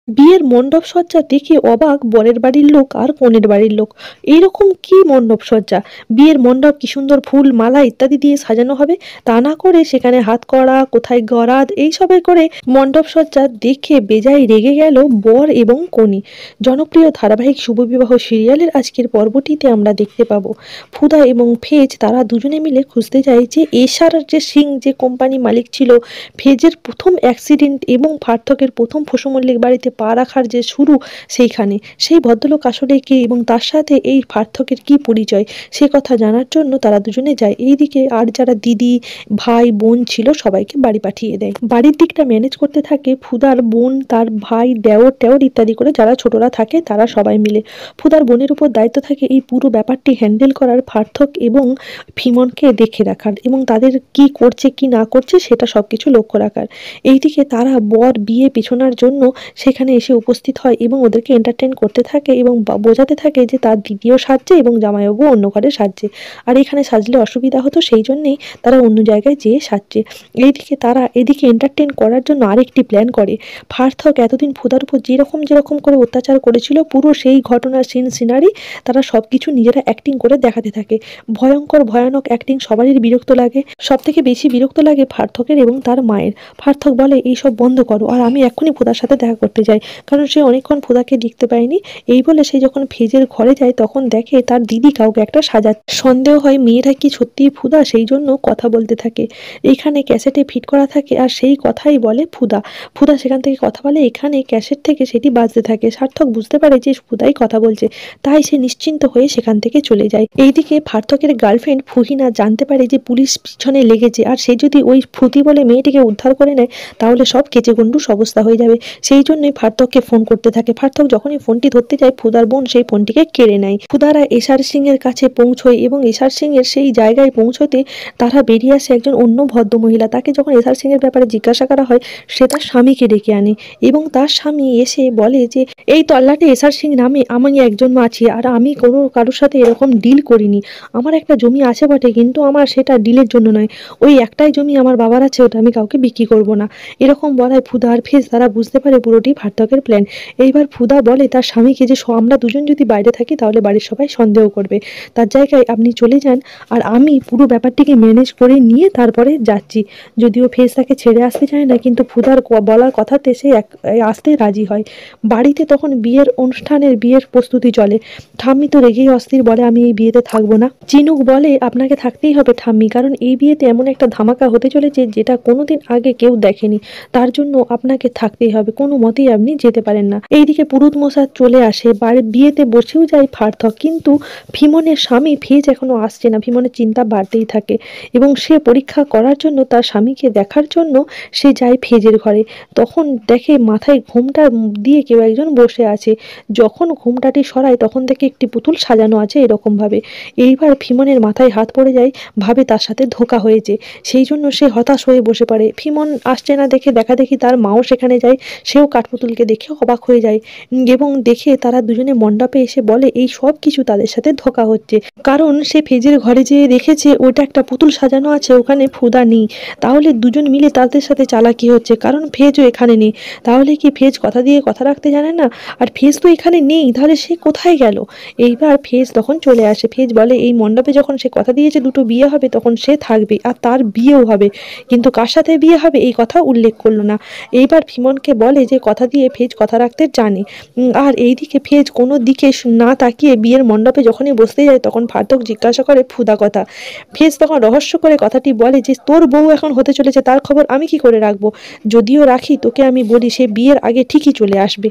বিয়ের মণ্ডপ সজ্জা দেখে অবাক বরের বাড়ির লোক আর কনের বাড়ির লোক। এইরকম কি মণ্ডপ সজ্জা! বিয়ের মণ্ডপ কি সুন্দর ফুল মালা ইত্যাদি দিয়ে সাজানো হবে, তা না করে সেখানে হাতকড়া, কোথায় গরাদ এইসবে করে মণ্ডপ সজ্জা দেখে বেজায় রেগে গেল বর এবং কনে। জনপ্রিয় ধারাবাহিক শুভবিবাহ সিরিয়ালের আজকের পর্বটিতে আমরা দেখতে পাবো ফুদা এবং ফেজ তারা দুজনে মিলে খুঁজতে যায় যে এশার যে সিং যে কোম্পানি মালিক ছিল, ফেজের প্রথম অ্যাক্সিডেন্ট এবং পার্থকের প্রথম পশু মল্লিক বাড়িতে পা রাখার যে শুরু, সেইখানে সেই ভদ্রলোক আসলে কে এবং তার সাথে এই পার্থকের কি পরিচয়, সে কথা জানার জন্য তারা দুজনে যায়। এইদিকে আর যারা দিদি ভাই বোন ছিল সবাইকে বাড়ি পাঠিয়ে দেয়। বাড়ির দিকটা ম্যানেজ করতে থাকে ফুদার বোন, তার ভাই, দেওর টেওর ইত্যাদি করে যারা ছোটরা থাকে তারা সবাই মিলে। ফুদার বোনের উপর দায়িত্ব থাকে এই পুরো ব্যাপারটি হ্যান্ডেল করার, পার্থক এবং ফিমনকে দেখে রাখার এবং তাদের কি করছে কি না করছে সেটা সবকিছু লক্ষ্য রাখার। এইদিকে তারা বর বিয়ে পেছানোর জন্য সেখানে এসে উপস্থিত হয় এবং ওদেরকে এন্টারটেন করতে থাকে এবং বোঝাতে থাকে যে তার দিদিও সাজছে এবং জামাইবাবু অন্য ঘরে সাজছে, আর এখানে সাজলে অসুবিধা হতো সেই জন্যেই তারা অন্য জায়গায় যেয়ে সাজছে। এইদিকে তারা এদিকে এন্টারটেন করার জন্য আরেকটি প্ল্যান করে। পার্থক এতদিন ফুদার উপর যেরকম যেরকম করে অত্যাচার করেছিল পুরো সেই ঘটনার সিনারি তারা সব কিছু নিজেরা অ্যাক্টিং করে দেখাতে থাকে। ভয়ঙ্কর ভয়ানক অ্যাক্টিং সবারই বিরক্ত লাগে। সব থেকে বেশি বিরক্ত লাগে পার্থকের এবং তার মায়ের। পার্থক বলে এইসব বন্ধ করো, আর আমি এক্ষুনি ফুদার সাথে দেখা করতে যাই, কারণ সে অনেকক্ষণ ফুদাকে দেখতে পায়নি। এই বলে সে যখন ফেজের ঘরে যায় তখন দেখে তার দিদি কাউকে একটা সাজাচ্ছে। সন্দেহ হয় মেয়েটা কি সত্যিই ফুদা, সেই জন্য কথা বলতে থাকে। এইখানে ক্যাসেটে ফিট করা থাকে আর সেই কথাই বলে ফুদা। ফুদা সেখান থেকে কথা বলে, এখানে ক্যাসেট থেকে সেটি বাজতে থাকে। সার্থক বুঝতে পারে যে ফুদাই কথা বলছে, তাই সে নিশ্চিন্ত হয়ে সেখান থেকে চলে যায়। এইদিকে পার্থকের গার্লফ্রেন্ড ফুহিনা জানতে পারে যে পুলিশ পিছনে লেগেছে, আর সে যদি ওই ফ্রুতি বলে মেয়েটিকে উদ্ধার করে নেয় তাহলে সব কেচে গন্ডুস অবস্থা হয়ে যাবে। সেই জন্যই পার্থককে ফোন করতে থাকে। পার্থক যখনই ফোনটি ধরতে যায় ফুদার বোন সেই ফোনটিকে কেড়ে নেয়। ফুদারা এশার সিং এর কাছে পৌঁছয় এবং এশার সিং এর সেই জায়গায় পৌঁছতে তারা বেরিয়ে আসে একজন অন্য ভদ্রমহিলা। তাকে যখন এশার সিং এর ব্যাপারে জিজ্ঞাসা করা হয় সে তার স্বামীকে ডেকে আনে এবং তার স্বামী এসে বলে যে এই তল্লাটে এশার সিং নামে আমি একজন আছি, আর আমি কোনো কারোর সাথে এরকম ডিল করিনি। আমার একটা জমি আছে বটে, কিন্তু আমার সেটা ডিলের জন্য নয়। ওই একটাই জমি আমার বাবার আছে, ওটা আমি কাউকে বিক্রি করব না। এরকম বলায় ফুদা আর ফেজ তারা বুঝতে পারে পুরোটি পার্থকের প্ল্যান। এইবার ফুদা বলে তার স্বামীকে যে আমরা দুজন যদি বাইরে থাকি তাহলে বাড়ির সবাই সন্দেহ করবে, তার জায়গায় আপনি চলে যান আর আমি পুরো ব্যাপারটিকে ম্যানেজ করে নিয়ে তারপরে যাচ্ছি। যদিও ফেজ তাকে ছেড়ে আসতে চায় না, কিন্তু ফুদার বলার কথাতে সে আসতে রাজি হয়। বাড়িতে তখন বিয়ের অনুষ্ঠানের বিয়ের প্রস্তুতি চলে। ঠাম্মি তো রেগেই অস্থির, বলে আমি এই বিয়েতে থাকবো না। চিনুক বলে আপনাকে থাকতেই হবে ঠাম্মি, কারণ এই বিয়েতে এমন একটা ধামাকা হতে চলেছে যেটা কোনোদিন আগে কেউ দেখেনি, তার জন্য আপনাকে থাকতেই হবে, কোনো মতেই আপনি যেতে পারেন না। এইদিকে পুরুত মশা চলে আসে, বিয়েতে বসেও যায় পার্থক, কিন্তু ভীমনের স্বামী ফেজ এখনো আসছে না। ভীমনের চিন্তা বাড়তেই থাকে এবং সে পরীক্ষা করার জন্য তার স্বামীকে দেখার জন্য সে যায় ফেজের ঘরে। তখন দেখে মাথায় ঘোমটা দিয়ে কেউ একজন বসে আছে। যখন ঘোমটাটি সরায় তখন দেখে একটি পুতুল সাজানো আছে এরকম ভাবে। এইবার ভীমনের মাথায় হাত পড়ে যায়, ভাবে তার সাথে ধোঁকা হয়েছে, সেই জন্য সে হতাশ হয়ে বসে পড়ে। ভীমন আসছে না দেখে দেখা দেখি তার মাও সেখানে যায়, সেও কাঠপুতুলকে দেখে অবাক হয়ে যায় এবং দেখে তারা দুজনে মণ্ডপে এসে বলে এই সব কিছু তাদের সাথে ধোঁকা হচ্ছে, কারণ সে ফেজের ঘরে যেয়ে দেখেছে ওটা একটা পুতুল সাজানো আছে, ওখানে ফুদা নেই। তাহলে দুজন মিলে তাদের সাথে চালাকি হচ্ছে, কারণ ফেজও এখানে নেই। তাহলে কি ফেজ কথা দিয়ে কথা রাখতে জানে না? আর ফেজ তো এখানে নেই, তাহলে সে কোথায় গেল? এইবার ফেজ তখন চলে আসে। ফেজ বলে এই মণ্ডপে যখন সে কথা দিয়েছে দুটো বিয়ে হবে তখন সে থাকবে আর তার বিয়েও হবে, কিন্তু কার সাথে বিয়ে হবে এই কথা উল্লেখ করলো না। এইবার ভীমনকে বলে যে কথা দিয়ে ফেজ কথা রাখতে জানে। আর এইদিকে ফেজ কোনো দিকে না তাকিয়ে বিয়ের মণ্ডপে যখনই বসতে যায় তখন পার্থক জিজ্ঞাসা করে ফুদা কথা। ফেজ তখন রহস্য করে কথাটি বলে যে তোর বউ এখন হতে চলেছে, তার খবর আমি কি করে রাখবো? যদিও রাখি তোকে আমি বলি সে বিয়ের আগে ঠিকই চলে আসবে।